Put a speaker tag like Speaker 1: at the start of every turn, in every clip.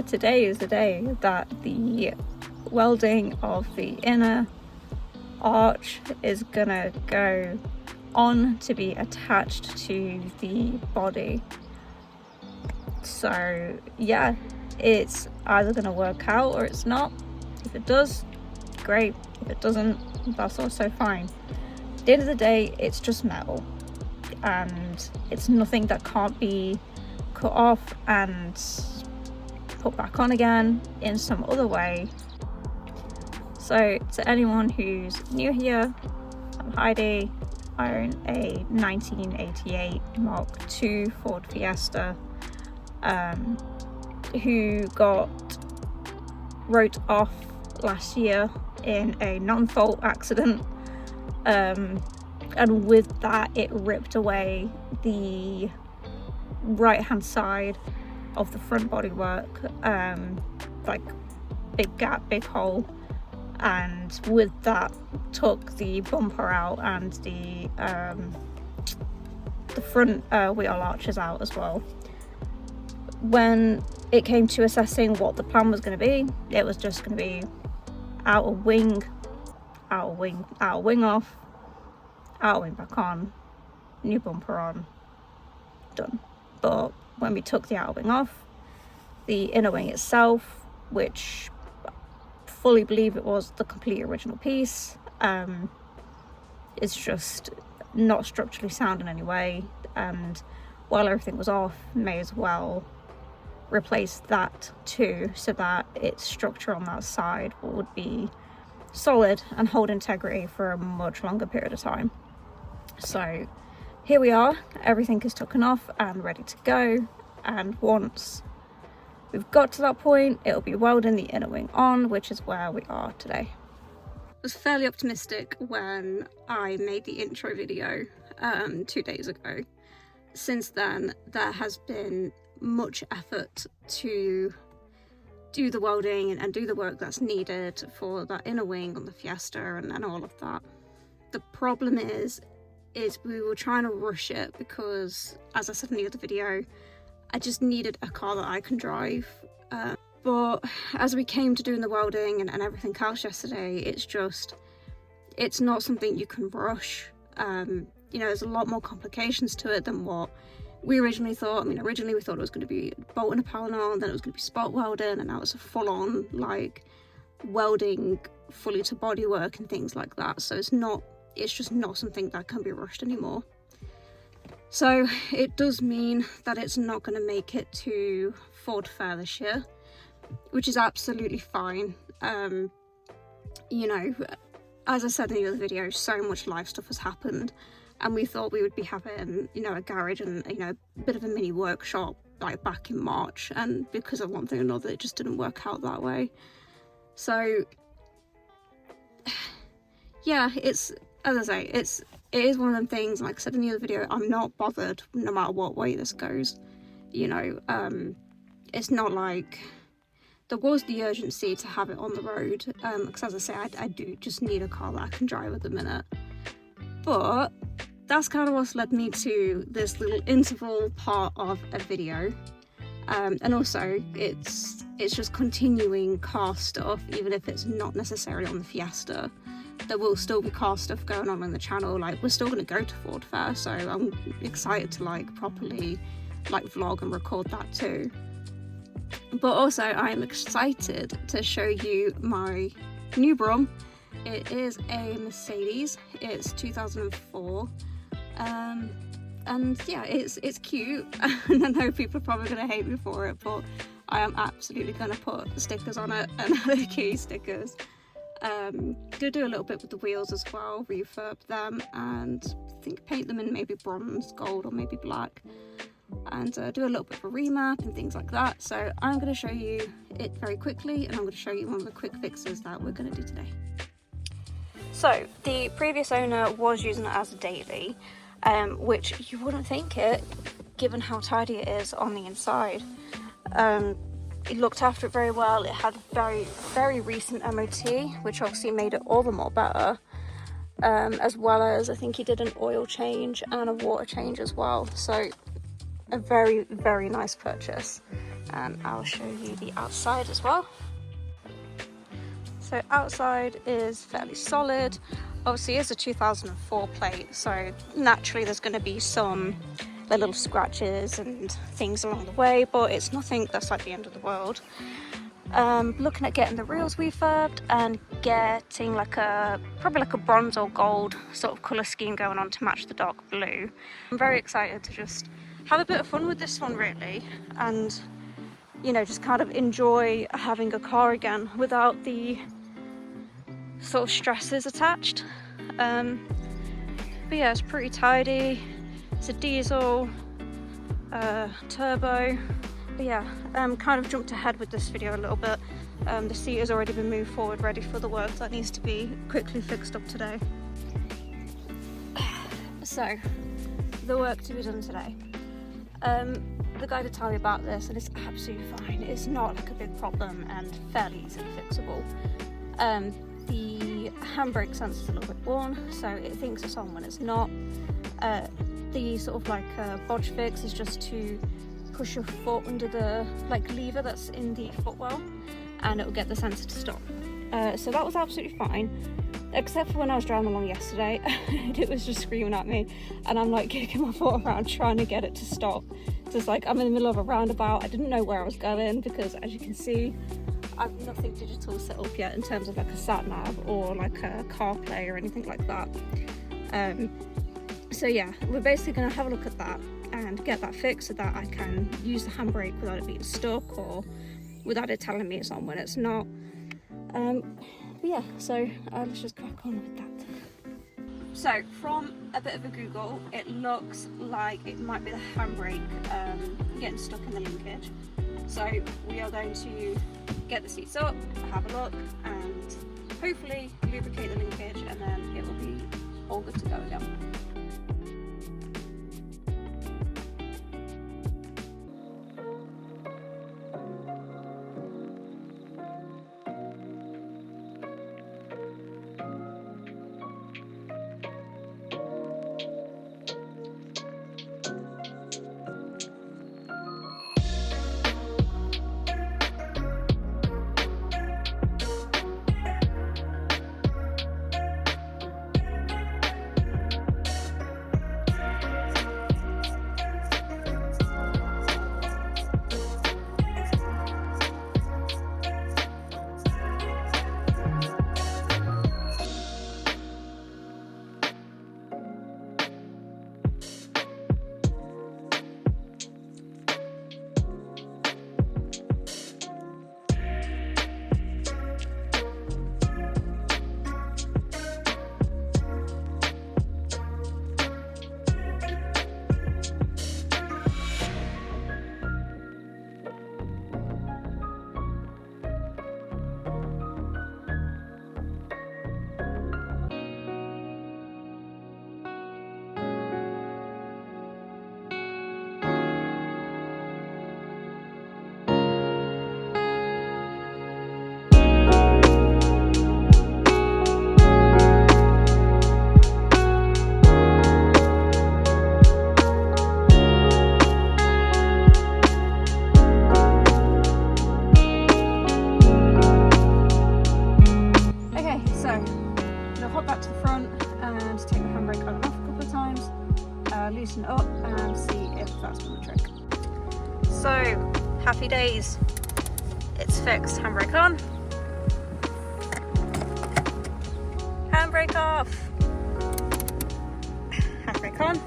Speaker 1: today is the day that the welding of the inner arch is gonna go on to be attached to the body. So yeah, it's either gonna work out or it's not. If it does, great. If it doesn't, that's also fine. At the end of the day, it's just metal, and it's nothing that can't be cut off and put back on again in some other way. So to anyone who's new here, I'm Heidi. I own a 1988 Mark II Ford Fiesta who got wrote off last year in a non-fault accident, and with that it ripped away the right hand side of the front bodywork, like big gap, big hole, and with that took the bumper out and the front wheel arches out as well. When it came to assessing what the plan was going to be, it was just going to be outer wing off, outer wing back on, new bumper on, done. But when we took the outer wing off, the inner wing itself, which I fully believe it was the complete original piece, is just not structurally sound in any way, and while everything was off, may as well replace that too, so that its structure on that side would be solid and hold integrity for a much longer period of time. So here we are, everything is taken off and ready to go, and once we've got to that point, it'll be welding the inner wing on, which is where we are today. I was fairly optimistic when I made the intro video 2 days ago. Since then, there has been much effort to do the welding and do the work that's needed for that inner wing on the Fiesta and all of that. The problem is we were trying to rush it because, as I said in the other video, I just needed a car that I can drive. But as we came to doing the welding and everything else yesterday, it's not something you can rush. You know, there's a lot more complications to it than what we originally thought. I mean, originally we thought it was going to be bolting a panel on, then it was going to be spot welding, and now it's a full-on like welding fully to bodywork and things like that. So it's just not something that can be rushed anymore. So it does mean that it's not going to make it to Ford Fair this year, which is absolutely fine. You know, as I said in the other video, so much life stuff has happened, and we thought we would be having, you know, a garage and, you know, a bit of a mini workshop like back in March, and because of one thing or another, it just didn't work out that way. So yeah, it's, as I say, it is one of them things. Like I said in the other video, I'm not bothered no matter what way this goes. You know, it's not like there was the urgency to have it on the road, because as I say, I do just need a car that I can drive at the minute. But that's kind of what's led me to this little interval part of a video, and also it's just continuing car stuff. Even if it's not necessarily on the Fiesta, there will still be car stuff going on the channel. Like, we're still going to go to Ford Fair, so I'm excited to like properly like vlog and record that too. But also I am excited to show you my new BRUM. It is a Mercedes, it's 2004, and yeah, it's cute, and I know people are probably going to hate me for it, but I am absolutely going to put stickers on it, and other key stickers. Gonna do a little bit with the wheels as well, refurb them, and I think paint them in maybe bronze, gold, or maybe black, and do a little bit of a remap and things like that. So I'm going to show you it very quickly, and I'm going to show you one of the quick fixes that we're going to do today. So the previous owner was using it as a daily, which you wouldn't think it, given how tidy it is on the inside. It looked after it very well. It had very, very recent MOT, which obviously made it all the more better, as well as I think he did an oil change and a water change as well. So a very, very nice purchase. and I'll show you the outside as well. So outside is fairly solid. Obviously it's a 2004 plate, so naturally there's going to be some little scratches and things along the way, but it's nothing that's like the end of the world. Looking at getting the reels refurbed and getting probably like a bronze or gold sort of colour scheme going on to match the dark blue. I'm very excited to just have a bit of fun with this one really, and you know, just kind of enjoy having a car again without the sort of stresses attached. But yeah, it's pretty tidy. It's a diesel, turbo. But yeah, kind of jumped ahead with this video a little bit. The seat has already been moved forward, ready for the work that needs to be quickly fixed up today. So, the work to be done today. The guy did tell me about this and it's absolutely fine. It's not like a big problem and fairly easily fixable. The handbrake sensor is a little bit worn, so it thinks it's on when it's not. The sort of like bodge fix is just to push your foot under the lever that's in the footwell and it will get the sensor to stop. So that was absolutely fine, except for when I was driving along yesterday and it was just screaming at me and I'm like kicking my foot around trying to get it to stop. So it's like I'm in the middle of a roundabout. I didn't know where I was going because, as you can see, I've nothing digital set up yet in terms of like a sat nav or like a CarPlay or anything like that. So yeah, we're basically going to have a look at that and get that fixed so that I can use the handbrake without it being stuck or without it telling me it's on when it's not. But yeah, so let's just crack on with that. So from a bit of a Google, it looks like it might be the handbrake getting stuck in the linkage. So we are going to get the seats up, have a look, and hopefully lubricate the linkage, and then it will be all good to go again. Loosen it up and see if that's been the trick. So, happy days. It's fixed. Handbrake on. Handbrake off. Handbrake on.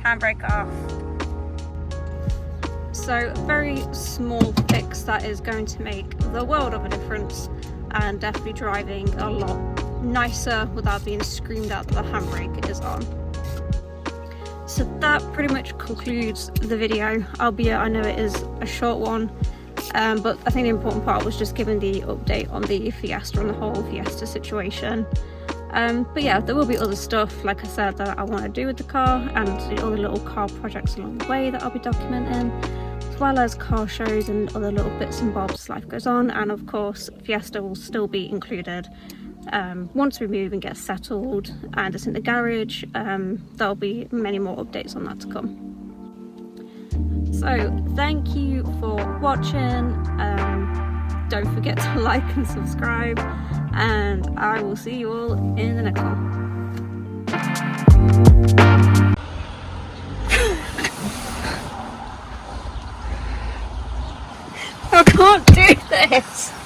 Speaker 1: Handbrake off. So, a very small fix that is going to make the world of a difference and definitely driving a lot nicer without being screamed at that the handbrake is on. So that pretty much concludes the video, albeit I know it is a short one, but I think the important part was just giving the update on the Fiesta and the whole Fiesta situation. But yeah, there will be other stuff, like I said, that I want to do with the car and the other little car projects along the way that I'll be documenting, as well as car shows and other little bits and bobs as life goes on. And of course, Fiesta will still be included once we move and get settled and it's in the garage. There'll be many more updates on that to come. So So thank you for watching. Don't forget to like and subscribe, and I will see you all in the next one. I can't do this.